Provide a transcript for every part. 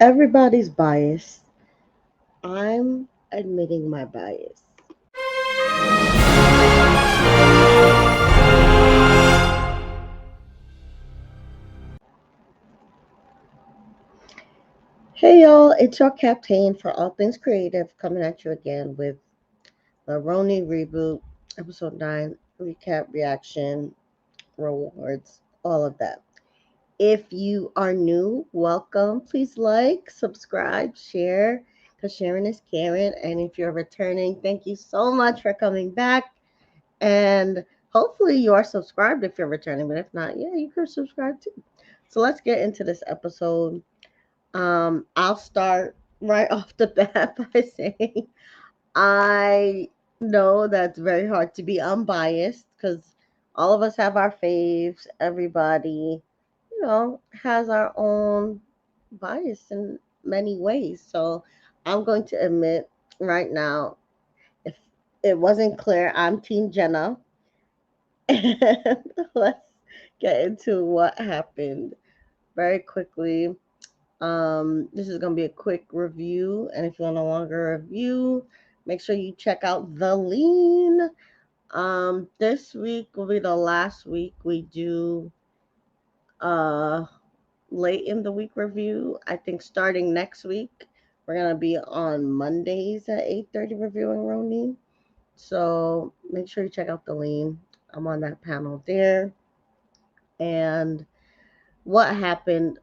Everybody's biased. I'm admitting my bias. Hey y'all, it's your captain for all things creative coming at you again with the Roni Reboot, episode 9, recap, reaction, rewards, all of that. If you are new, welcome. Please like, subscribe, share, because sharing is caring. And if you're returning, thank you so much for coming back. And hopefully you are subscribed if you're returning, but if not, yeah, you can subscribe too. So let's get into this episode. I'll start right off the bat by saying I know that's very hard to be unbiased because all of us have our faves. Everybody, has our own bias in many ways. So I'm going to admit right now, if it wasn't clear, I'm Team Jenna. And let's get into what happened very quickly. This is going to be a quick review, and if you want a longer review, make sure you check out The Lean. This week will be the last week we do uh late in the week review. I think starting next week, we're gonna be on Mondays at 8:30 reviewing Ronin. So make sure you check out The Lean. I'm on that panel there. And what happened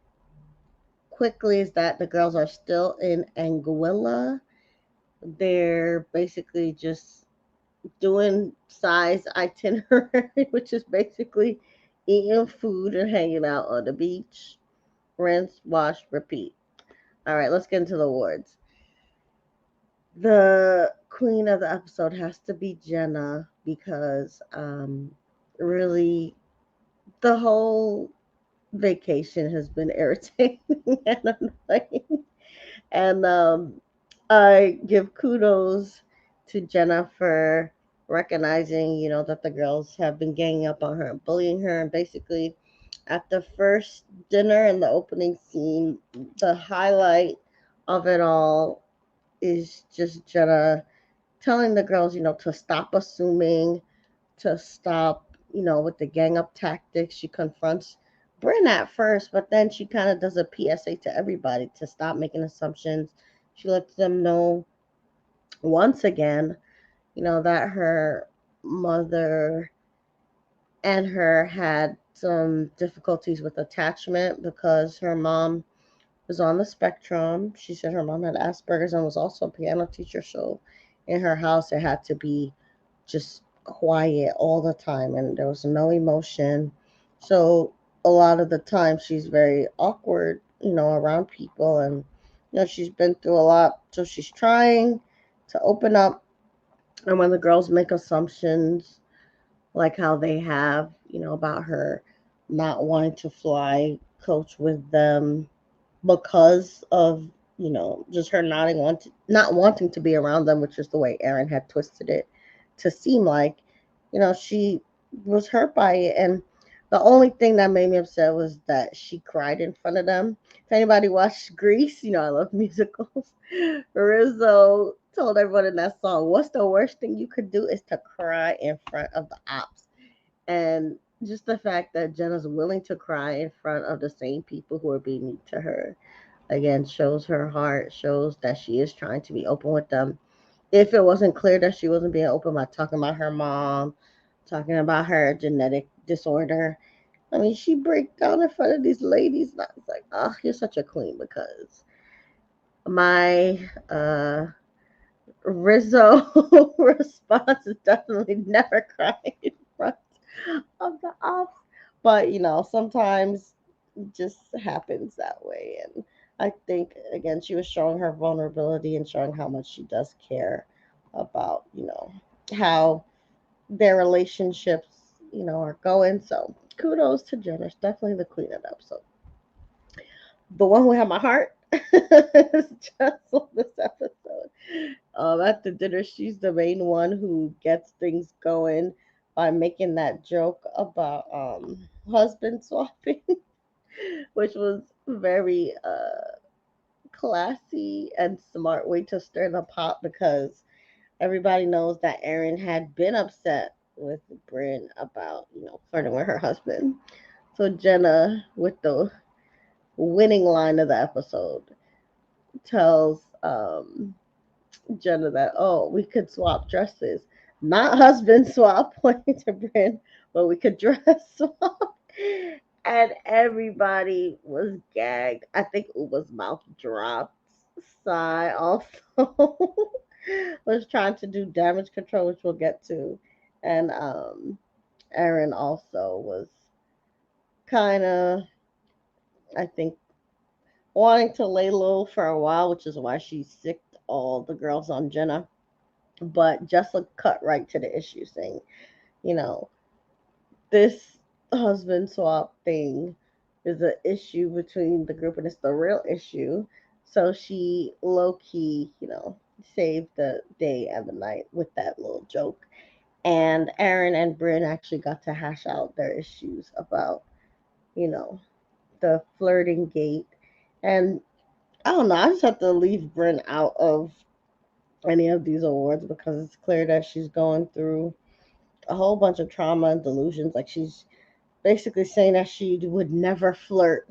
quickly is that the girls are still in Anguilla. They're basically just doing size itinerary, which is basically eating food and hanging out on the beach. Rinse, wash, repeat. All right, let's get into the awards. The queen of the episode has to be Jenna because really the whole vacation has been irritating and annoying. And I give kudos to Jenna for recognizing, that the girls have been ganging up on her and bullying her. And basically, at the first dinner in the opening scene, the highlight of it all is just Jenna telling the girls, to stop assuming, to stop, with the gang up tactics. She confronts Bryn at first, but then she kind of does a PSA to everybody to stop making assumptions. She lets them know once again, that her mother and her had some difficulties with attachment because her mom was on the spectrum. She said her mom had Asperger's and was also a piano teacher. So in her house, it had to be just quiet all the time and there was no emotion. So a lot of the time she's very awkward, around people and she's been through a lot. So she's trying to open up and when the girls make assumptions like how they have, about her not wanting to fly coach with them because of just her not wanting to be around them, which is the way Aaron had twisted it to seem like she was hurt by it. And the only thing that made me upset was that she cried in front of them. If anybody watched Grease, I love musicals. Rizzo told everyone in that song, what's the worst thing you could do is to cry in front of the ops. And just the fact that Jenna's willing to cry in front of the same people who are being mean to her again shows her heart, shows that she is trying to be open with them. If it wasn't clear that she wasn't being open by talking about her mom, talking about her genetic disorder, I mean, she breaks down in front of these ladies, and I was like, oh, you're such a queen because my Rizzo response is definitely never crying in front of the ops. But, sometimes it just happens that way. And I think, again, she was showing her vulnerability and showing how much she does care about, how their relationships, are going. So kudos to Jenna. She's definitely the queen of the episode. The one who had my heart is just on this episode. At the dinner, she's the main one who gets things going by making that joke about husband swapping, which was very classy and smart way to stir the pot because everybody knows that Erin had been upset with Bryn about, flirting with her husband. So Jenna, with the winning line of the episode, tells Jenna that, oh, we could swap dresses. Not husband swap, pointing to Bryn, but we could dress swap. And everybody was gagged. I think Uma's mouth dropped. Sai also was trying to do damage control, which we'll get to. And Erin also was kind of, I think, wanting to lay low for a while, which is why she sicked all the girls on Jenna. But Jessica cut right to the issue, saying, you know, this husband swap thing is an issue between the group and it's the real issue. So she low key, saved the day and the night with that little joke. And Aaron and Bryn actually got to hash out their issues about, you know, the flirting gate. And I don't know, I just have to leave Bryn out of any of these awards because it's clear that she's going through a whole bunch of trauma and delusions. Like she's basically saying that she would never flirt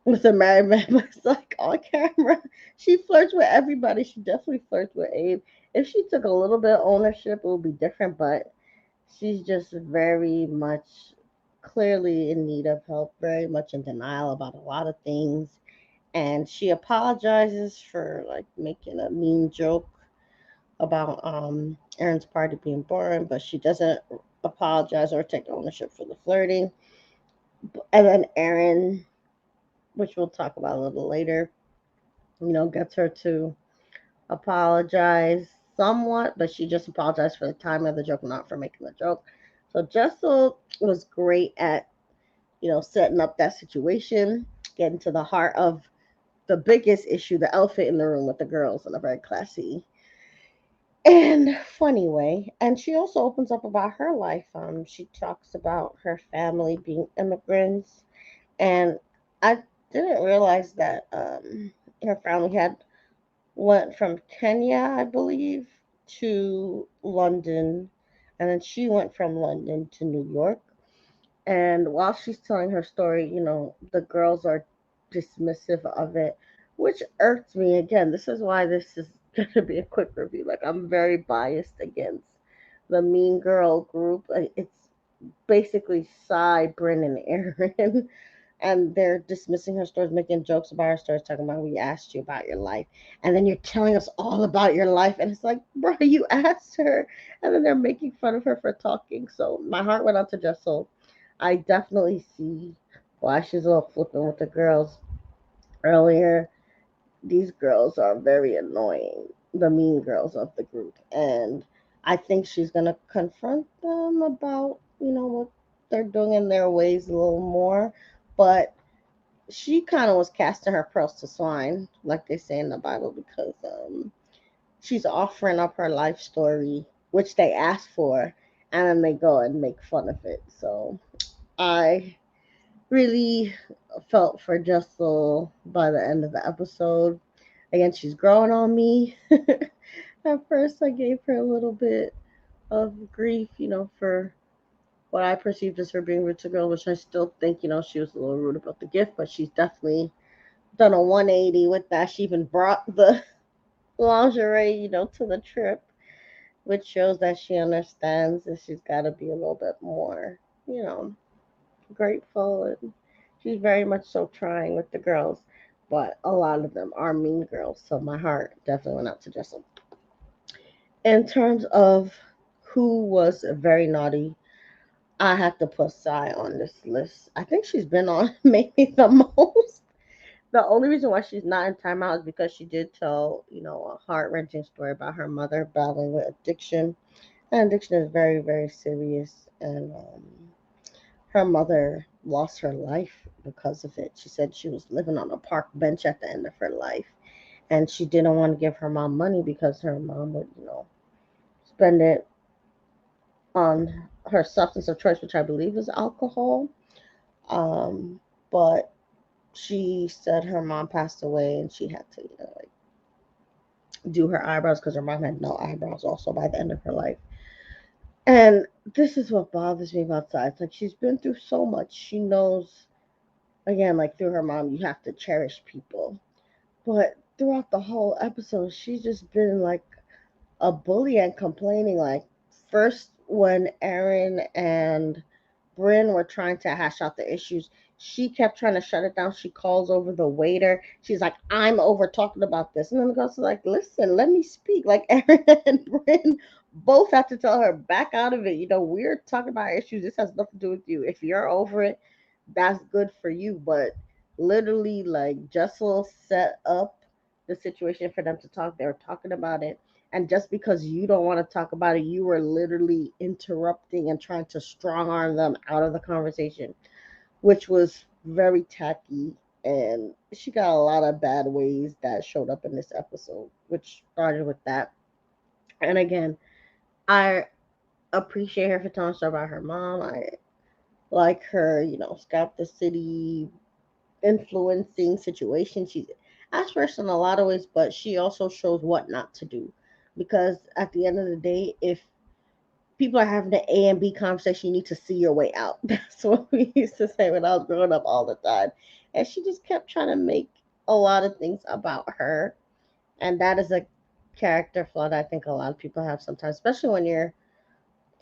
with a married man, but it's like on camera. She flirts with everybody. She definitely flirts with Abe. If she took a little bit of ownership, it would be different, but she's just very much clearly in need of help, very much in denial about a lot of things. And she apologizes for like making a mean joke about Aaron's party being boring, but she doesn't apologize or take ownership for the flirting. And then Aaron, which we'll talk about a little later, gets her to apologize somewhat, but she just apologized for the timing of the joke, not for making the joke. So Jessel was great at, setting up that situation, getting to the heart of the biggest issue, the elephant in the room with the girls in a very classy and funny way. And she also opens up about her life. She talks about her family being immigrants, and I didn't realize that her family had went from Kenya, I believe, to London, and then she went from London to New York. And while she's telling her story, the girls are dismissive of it, which irks me. Again, this is why this is going to be a quick review. Like, I'm very biased against the Mean Girl group. It's basically Cy, Bryn, and Aaron. And they're dismissing her stories, making jokes about her stories, talking about we asked you about your life, and then you're telling us all about your life, and it's like, bro, you asked her, and then they're making fun of her for talking. So my heart went out to Jessel. I definitely see why she's a little flippant with the girls earlier. These girls are very annoying, the mean girls of the group, and I think she's gonna confront them about what they're doing in their ways a little more, but she kind of was casting her pearls to swine, like they say in the Bible, because she's offering up her life story, which they asked for, and then they go and make fun of it. So I really felt for Jessel by the end of the episode. Again, she's growing on me. At first, I gave her a little bit of grief, for what I perceived as her being rude to girl, which I still think, she was a little rude about the gift, but she's definitely done a 180 with that. She even brought the lingerie, to the trip, which shows that she understands that she's got to be a little bit more, you know, grateful. And she's very much so trying with the girls, but a lot of them are mean girls. So my heart definitely went out to Jessel. In terms of who was very naughty, I have to put Sai on this list. I think she's been on maybe the most. The only reason why she's not in timeout is because she did tell, a heart wrenching story about her mother battling with addiction. And addiction is very, very serious. And her mother lost her life because of it. She said she was living on a park bench at the end of her life. And she didn't want to give her mom money because her mom would, spend it on her substance of choice, which I believe is alcohol. Um, but she said her mom passed away and she had to, like, do her eyebrows because her mom had no eyebrows also by the end of her life. And this is what bothers me about Sai. It's like she's been through so much. She knows, again, like through her mom, you have to cherish people. But throughout the whole episode, she's just been like a bully and complaining. Like, first, when Aaron and Bryn were trying to hash out the issues, she kept trying to shut it down. She calls over the waiter. She's like, I'm over talking about this. And then the girl's like, listen, let me speak. Like, Aaron and Bryn both have to tell her, back out of it. We're talking about issues. This has nothing to do with you. If you're over it, that's good for you. But literally, like, Jessel set up the situation for them to talk. They were talking about it, and just because you don't want to talk about it, you were literally interrupting and trying to strong arm them out of the conversation, which was very tacky. And she got a lot of bad ways that showed up in this episode, which started with that. And again, I appreciate her for telling us about her mom. I like her, Scott the City influencing situation. She's aspirational in a lot of ways, but she also shows what not to do. Because at the end of the day, if people are having an A and B conversation, you need to see your way out. That's what we used to say when I was growing up all the time. And she just kept trying to make a lot of things about her. And that is a character flaw that I think a lot of people have sometimes, especially when you're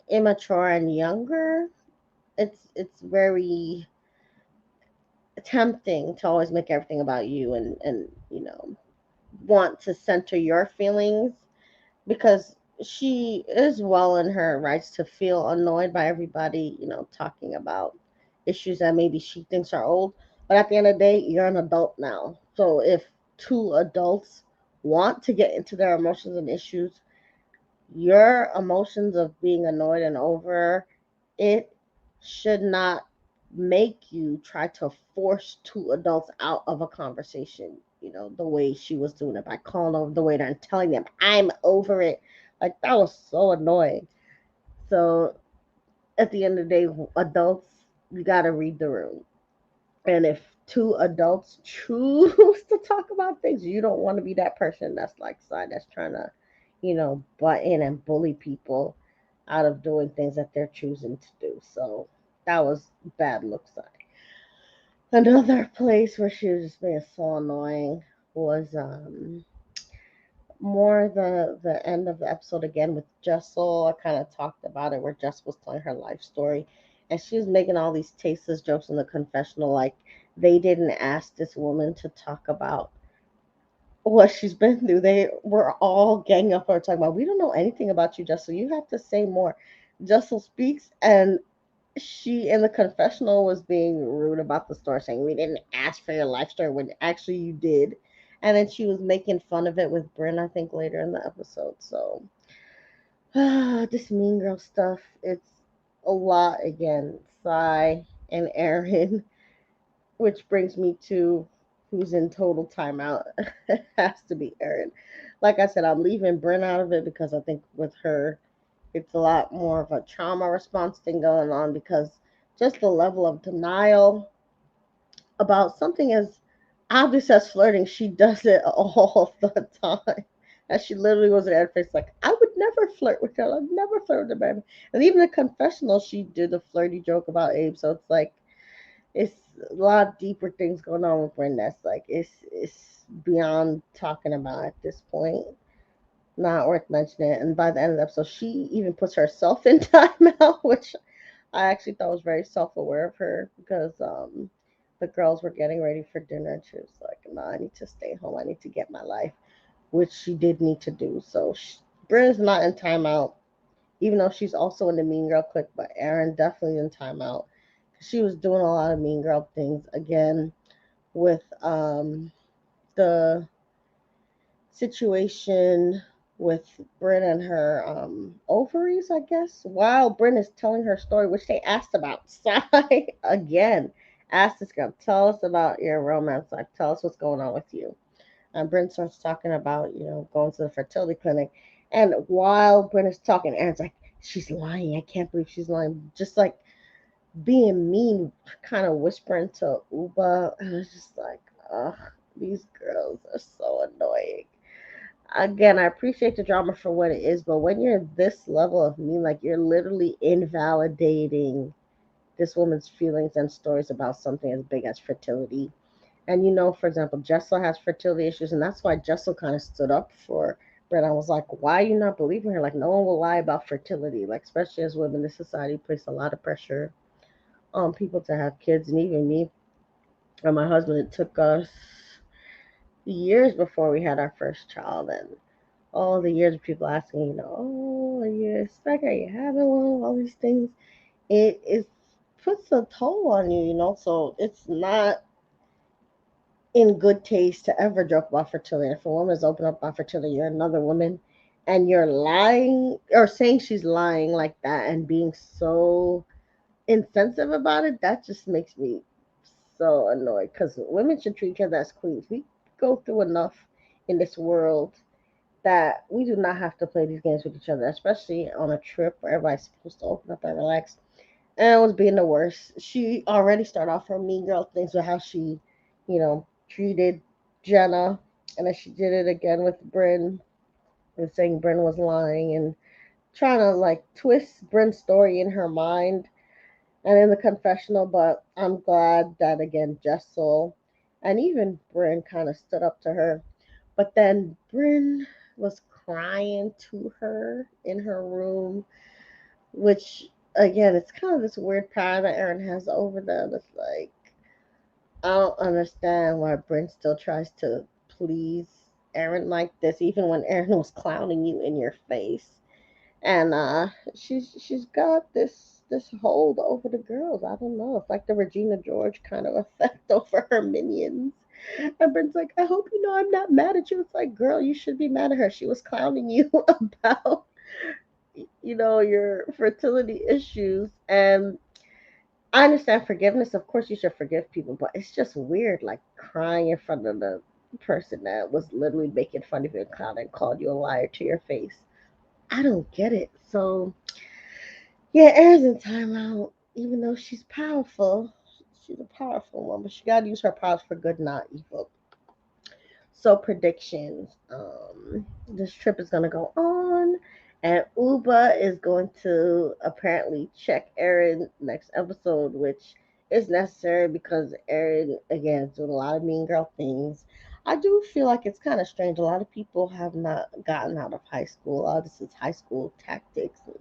immature and younger. It's very tempting to always make everything about you, and want to center your feelings, because she is well in her rights to feel annoyed by everybody, talking about issues that maybe she thinks are old. But at the end of the day, you're an adult now. So if two adults want to get into their emotions and issues, your emotions of being annoyed and over it should not make you try to force two adults out of a conversation, the way she was doing it by calling over the waiter and telling them, I'm over it. Like, that was so annoying. So at the end of the day, adults, you got to read the room. And if two adults choose to talk about things, you don't want to be that person that's like side that's trying to, butt in and bully people out of doing things that they're choosing to do. So that was bad look side. Another place where she was just being so annoying was more the end of the episode again with Jessel. I kind of talked about it where Jess was telling her life story, and she was making all these tasteless jokes in the confessional, like they didn't ask this woman to talk about what she's been through. They were all ganging up on her talking about, we don't know anything about you, Jessel. You have to say more. Jessel speaks, and she in the confessional was being rude about the story, saying we didn't ask for your life story when actually you did. And then she was making fun of it with Bryn, I think, later in the episode. So this mean girl stuff, it's a lot again. Cy and Aaron, which brings me to who's in total timeout. It has to be Aaron. Like I said, I'm leaving Bryn out of it because I think with her it's a lot more of a trauma response thing going on, because just the level of denial about something as obvious as flirting, she does it all the time. And she literally was at her face like, I would never flirt with her. I'd never flirt with a man. And even the confessional, she did a flirty joke about Abe. So it's like, it's a lot deeper things going on with Brenda. That's like, it's beyond talking about at this point. Not worth mentioning. And by the end of the episode, she even puts herself in timeout, which I actually thought was very self aware of her, because the girls were getting ready for dinner and she was like, no, I need to stay home. I need to get my life, which she did need to do. So Brenna's not in timeout, even though she's also in the Mean Girl clique, but Erin definitely in timeout. She was doing a lot of Mean Girl things again with the situation with Bryn and her ovaries, I guess, while Bryn is telling her story, which they asked about. Sai again asked this girl, tell us about your romance life. Tell us what's going on with you. And Bryn starts talking about, going to the fertility clinic. And while Bryn is talking, Aaron's like, she's lying. I can't believe she's lying. Just like being mean, kind of whispering to Uba. And it's just like, ugh, these girls are so annoying. Again, I appreciate the drama for what it is, but when you're this level of mean, like you're literally invalidating this woman's feelings and stories about something as big as fertility. And for example, Jessel has fertility issues, and that's why Jessel kind of stood up for Brett. I was like, why are you not believing her? Like, no one will lie about fertility. Like, especially as women, this society place a lot of pressure on people to have kids, and even me and my husband, it took us years before we had our first child, and all the years of people asking, oh, are you expecting? Are you having one? All these things. It puts a toll on you, So it's not in good taste to ever joke about fertility. If a woman is open up about fertility, you're another woman, and you're lying or saying she's lying like that and being so insensitive about it, that just makes me so annoyed because women should treat each other as queens. We go through enough in this world that we do not have to play these games with each other, especially on a trip where everybody's supposed to open up and relax. And it was being the worst. She already started off her mean girl things with how she, treated Jenna, and then she did it again with Bryn, and saying Bryn was lying and trying to like twist Bryn's story in her mind and in the confessional. But I'm glad that again Jessel and even Bryn kind of stood up to her. But then Bryn was crying to her in her room, which again, it's kind of this weird power that Aaron has over them. It's like I don't understand why Bryn still tries to please Aaron like this, even when Aaron was clowning you in your face. And she's got this hold over the girls. I don't know. It's like the Regina George kind of effect over her minions. And Bryn's like, I hope you know I'm not mad at you. It's like, girl, you should be mad at her. She was clowning you about your fertility issues. And I understand forgiveness. Of course, you should forgive people, but it's just weird, like crying in front of the person that was literally making fun of you and clown and called you a liar to your face. I don't get it. So yeah, Erin's in timeout, even though she's powerful. She's a powerful woman. She got to use her powers for good, not evil. So predictions. This trip is gonna go on, and Uba is going to apparently check Erin next episode, which is necessary because Erin again is doing a lot of mean girl things. I do feel like it's kind of strange. A lot of people have not gotten out of high school. A lot of this is high school tactics. And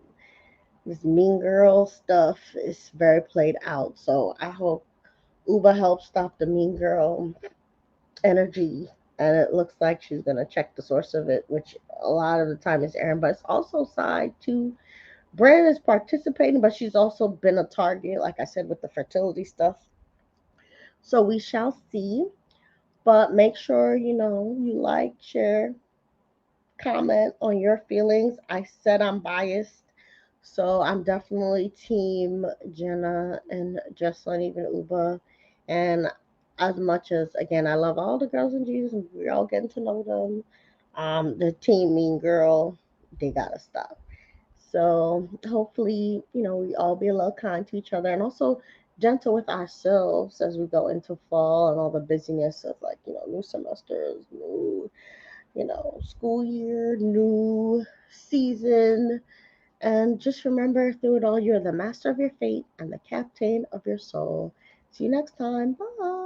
this mean girl stuff is very played out. So I hope Uba helps stop the mean girl energy, and it looks like she's gonna check the source of it, which a lot of the time is Aaron, but it's also side to Brand is participating, but she's also been a target, like I said, with the fertility stuff. So we shall see. But make sure you like, share, comment on your feelings. I said I'm biased, so I'm definitely team Jenna and Jesselyn, even Uba. And as much as again, I love all the girls in Jesus, and we're all getting to know them. The team Mean Girl, they gotta stop. So hopefully, we all be a little kind to each other and also gentle with ourselves as we go into fall and all the busyness of like, new semesters, new school year, new season. And just remember through it all, you're the master of your fate and the captain of your soul. See you next time. Bye.